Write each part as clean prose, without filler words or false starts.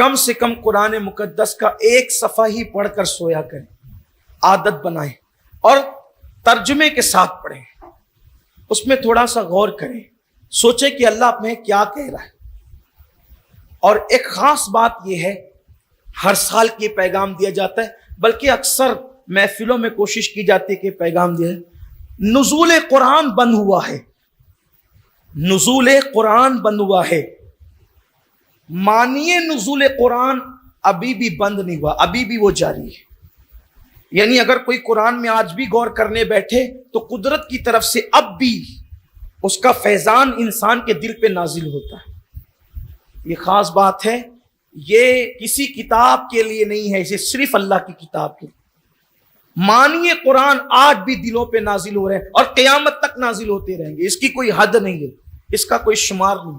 کم سے کم قرآن مقدس کا ایک صفحہ ہی پڑھ کر سویا کریں، عادت بنائیں اور ترجمے کے ساتھ پڑھیں، اس میں تھوڑا سا غور کریں، سوچیں کہ اللہ میں کیا کہہ رہا ہے۔ اور ایک خاص بات یہ ہے، ہر سال یہ پیغام دیا جاتا ہے، بلکہ اکثر محفلوں میں کوشش کی جاتی ہے کہ پیغام دیا ہے، نزول قرآن بند ہوا ہے، نزول قرآن بند ہوا ہے۔ مانیے نزول قرآن ابھی بھی بند نہیں ہوا، ابھی بھی وہ جاری ہے۔ یعنی اگر کوئی قرآن میں آج بھی غور کرنے بیٹھے تو قدرت کی طرف سے اب بھی اس کا فیضان انسان کے دل پہ نازل ہوتا ہے۔ یہ خاص بات ہے، یہ کسی کتاب کے لیے نہیں ہے، اسے صرف اللہ کی کتاب کے لیے۔ مانیے قرآن آج بھی دلوں پہ نازل ہو رہے ہیں اور قیامت تک نازل ہوتے رہیں گے، اس کی کوئی حد نہیں ہے، اس کا کوئی شمار نہیں۔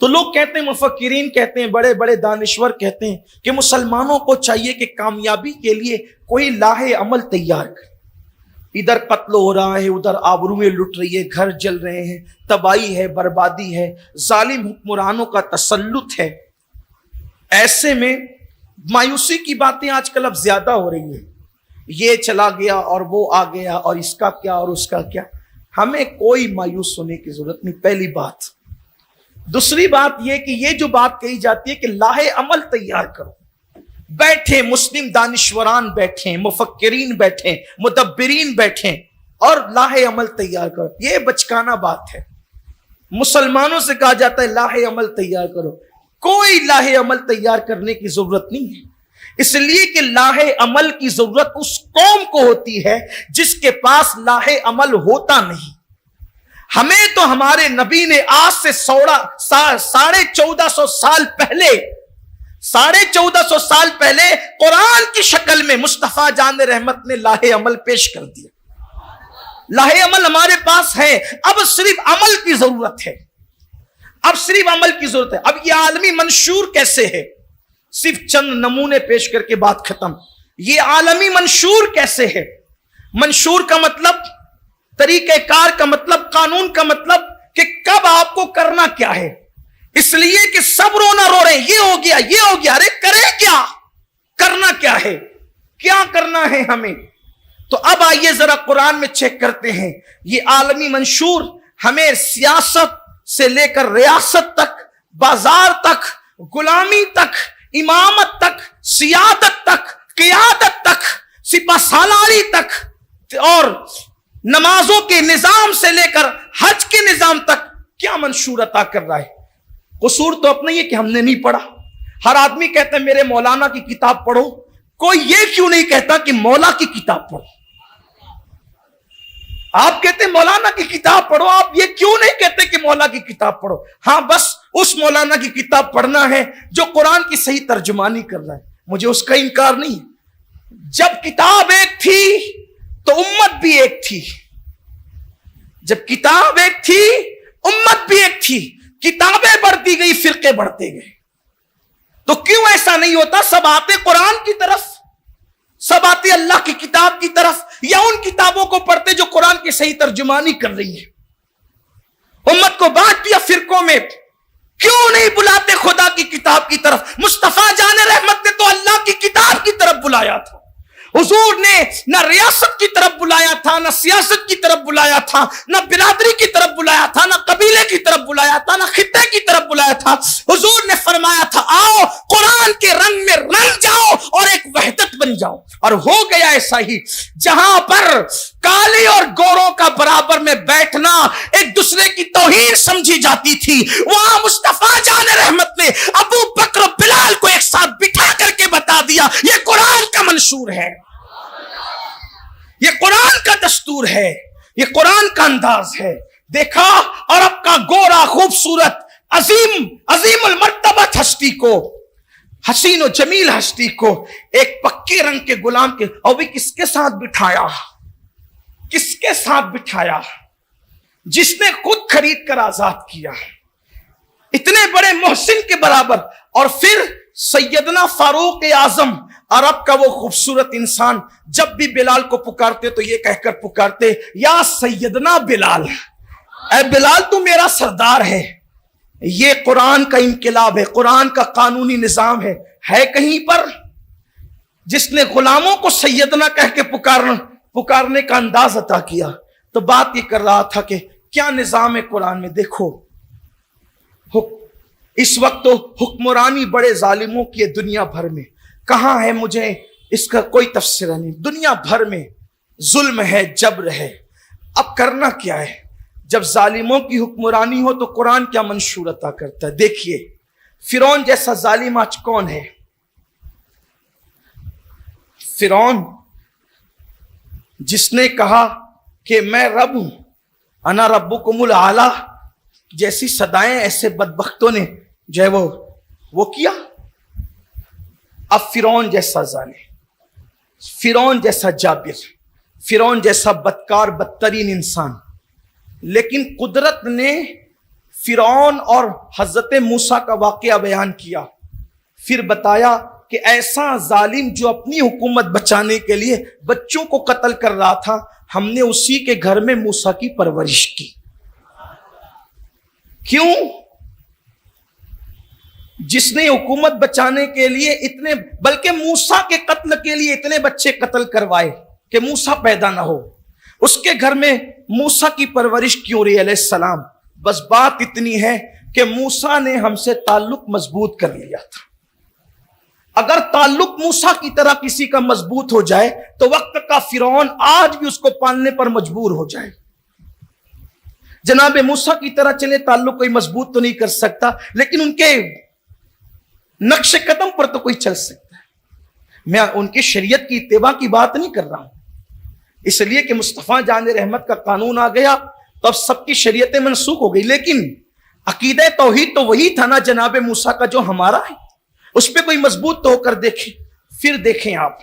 تو لوگ کہتے ہیں، مفکرین کہتے ہیں، بڑے بڑے دانشور کہتے ہیں کہ مسلمانوں کو چاہیے کہ کامیابی کے لیے کوئی لاہ عمل تیار کرے۔ ادھر قتل ہو رہا ہے، ادھر آبروئیں لٹ رہی ہے، گھر جل رہے ہیں، تباہی ہے، بربادی ہے، ظالم حکمرانوں کا تسلط ہے۔ ایسے میں مایوسی کی باتیں آج کل اب زیادہ ہو رہی ہیں، یہ چلا گیا اور وہ آ گیا اور اس کا کیا اور اس کا کیا۔ ہمیں کوئی مایوس ہونے کی ضرورت نہیں، پہلی بات۔ دوسری بات یہ کہ یہ جو بات کہی جاتی ہے کہ لاہ عمل تیار کرو، بیٹھے مسلم دانشوران بیٹھیں، مفکرین بیٹھیں، مدبرین بیٹھیں اور لاہ عمل تیار کرو، یہ بچکانہ بات ہے۔ مسلمانوں سے کہا جاتا ہے لاہ عمل تیار کرو، کوئی لاہ عمل تیار کرنے کی ضرورت نہیں ہے، اس لیے کہ لاہ عمل کی ضرورت اس قوم کو ہوتی ہے جس کے پاس لاہ عمل ہوتا نہیں۔ ہمیں تو ہمارے نبی نے آج سے 1450 سال پہلے قرآن کی شکل میں مصطفیٰ جان رحمت نے لاہ عمل پیش کر دیا۔ لاہ عمل ہمارے پاس ہے، اب صرف عمل کی ضرورت ہے، اب صرف عمل کی ضرورت ہے۔ اب یہ عالمی منشور کیسے ہے؟ صرف چند نمونے پیش کر کے بات ختم۔ یہ عالمی منشور کیسے ہے؟ منشور کا مطلب، طریقہ کار کا مطلب، قانون کا مطلب کہ کب آپ کو کرنا کیا ہے۔ اس لیے کہ سب رونا رو رہے ہیں، یہ ہو گیا، یہ ہو گیا، ارے کریں کیا؟ کرنا کیا ہے؟ کیا کرنا ہے ہمیں؟ تو اب آئیے ذرا قرآن میں چیک کرتے ہیں۔ یہ عالمی منشور ہمیں سیاست سے لے کر ریاست تک، بازار تک، غلامی تک، امامت تک، سیادت تک، قیادت تک، سپہ سالاری تک اور نمازوں کے نظام سے لے کر حج کے نظام تک کیا منشور عطا کر رہا ہے۔ قصور تو اپنا یہ کہ ہم نے نہیں پڑھا۔ ہر آدمی کہتا ہے میرے مولانا کی کتاب پڑھو، کوئی یہ کیوں نہیں کہتا کہ مولا کی کتاب پڑھو؟ آپ کہتے ہیں مولانا کی کتاب پڑھو، آپ یہ کیوں نہیں کہتے کہ مولا کی کتاب پڑھو؟ ہاں بس اس مولانا کی کتاب پڑھنا ہے جو قرآن کی صحیح ترجمانی کر رہا ہے، مجھے اس کا انکار نہیں ہے۔ جب کتاب ایک تھی تو امت بھی ایک تھی، جب کتاب ایک تھی امت بھی ایک تھی، کتابیں بڑھتی گئی، فرقے بڑھتے گئے۔ تو کیوں ایسا نہیں ہوتا؟ سب آتے قرآن کی طرف، سب آتے اللہ کی کتاب کی طرف، یا ان کتابوں کو پڑھتے جو قرآن کی صحیح ترجمانی کر رہی ہے۔ امت کو بانٹ دیا فرقوں میں، کیوں نہیں بلاتے خدا کی کتاب کی طرف؟ مصطفیٰ جان رحمت نے تو اللہ کی کتاب کی طرف بلایا تھا۔ حضور نے نہ ریاست کی طرف بلایا تھا، نہ سیاست کی طرف بلایا تھا، نہ برادری کی طرف بلایا تھا، نہ قبیلے کی طرف بلایا تھا، نہ خطے کی طرف بلایا تھا۔ حضور نے فرمایا تھا آؤ قرآن کے رنگ میں رنگ جاؤ اور ایک وحدت بن جاؤ، اور ہو گیا ایسا ہی۔ جہاں پر کالے اور گوروں کا برابر میں بیٹھنا ایک دوسرے کی توہین سمجھی جاتی تھی، وہاں مصطفیٰ جان رحمت نے ابو بکر و بلال کو ایک ساتھ بٹھا کر کے بتا دیا یہ قرآن کا منشور ہے، یہ قرآن کا دستور ہے، یہ قرآن کا انداز ہے۔ دیکھا عرب کا گورا خوبصورت عظیم المرتبت ہستی کو، حسین و جمیل ہستی کو ایک پکے رنگ کے غلام کے، اور بھی کس کے ساتھ بٹھایا؟ کس کے ساتھ بٹھایا؟ جس نے خود خرید کر آزاد کیا، اتنے بڑے محسن کے برابر۔ اور پھر سیدنا فاروق اعظم، عرب کا وہ خوبصورت انسان، جب بھی بلال کو پکارتے تو یہ کہہ کر پکارتے یا سیدنا بلال، اے بلال تو میرا سردار ہے، یہ قرآن کا انقلاب ہے، قرآن کا قانونی نظام ہے کہیں پر جس نے غلاموں کو سیدنا کہہ کے پکارنے کا انداز عطا کیا؟ تو بات یہ کر رہا تھا کہ کیا نظام ہے قرآن میں. دیکھو اس وقت تو حکمرانی بڑے ظالموں کی ہے دنیا بھر میں، کہاں ہے مجھے اس کا کوئی تفسیر نہیں. دنیا بھر میں ظلم ہے، جبر ہے. اب کرنا کیا ہے؟ جب ظالموں کی حکمرانی ہو تو قرآن کیا منشور عطا کرتا ہے. دیکھیے فرعون جیسا ظالم آج کون ہے؟ فرعون جس نے کہا کہ میں رب ہوں، انا ربکم الاعلی جیسی صدائیں ایسے بدبختوں نے جو ہے وہ کیا. اب فرعون جیسا ظالم، فرعون جیسا جابر، فرعون جیسا بدکار بدترین انسان، لیکن قدرت نے فرعون اور حضرت موسیٰ کا واقعہ بیان کیا. پھر بتایا کہ ایسا ظالم جو اپنی حکومت بچانے کے لیے بچوں کو قتل کر رہا تھا، ہم نے اسی کے گھر میں موسیٰ کی پرورش کی. کیوں؟ جس نے حکومت بچانے کے لیے اتنے، بلکہ موسیٰ کے قتل کے لیے اتنے بچے قتل کروائے کہ موسیٰ پیدا نہ ہو، اس کے گھر میں موسیٰ کی پرورش کیوں رہی علیہ السلام؟ بس بات اتنی ہے کہ موسیٰ نے ہم سے تعلق مضبوط کر لیا تھا. اگر تعلق موسیٰ کی طرح کسی کا مضبوط ہو جائے تو وقت کا فرعون آج بھی اس کو پالنے پر مجبور ہو جائے. جناب موسیٰ کی طرح چلے تعلق کوئی مضبوط تو نہیں کر سکتا، لیکن ان کے نقش قدم پر تو کوئی چل سکتا ہے. میں ان کی شریعت کی اتباع کی بات نہیں کر رہا ہوں، اس لیے کہ مصطفیٰ جان رحمت کا قانون آ گیا تو اب سب کی شریعتیں منسوخ ہو گئی، لیکن عقیدہ توحید تو وہی تھا نا جناب موسیٰ کا جو ہمارا ہے. اس پہ کوئی مضبوط تو ہو کر دیکھیں. پھر دیکھیں آپ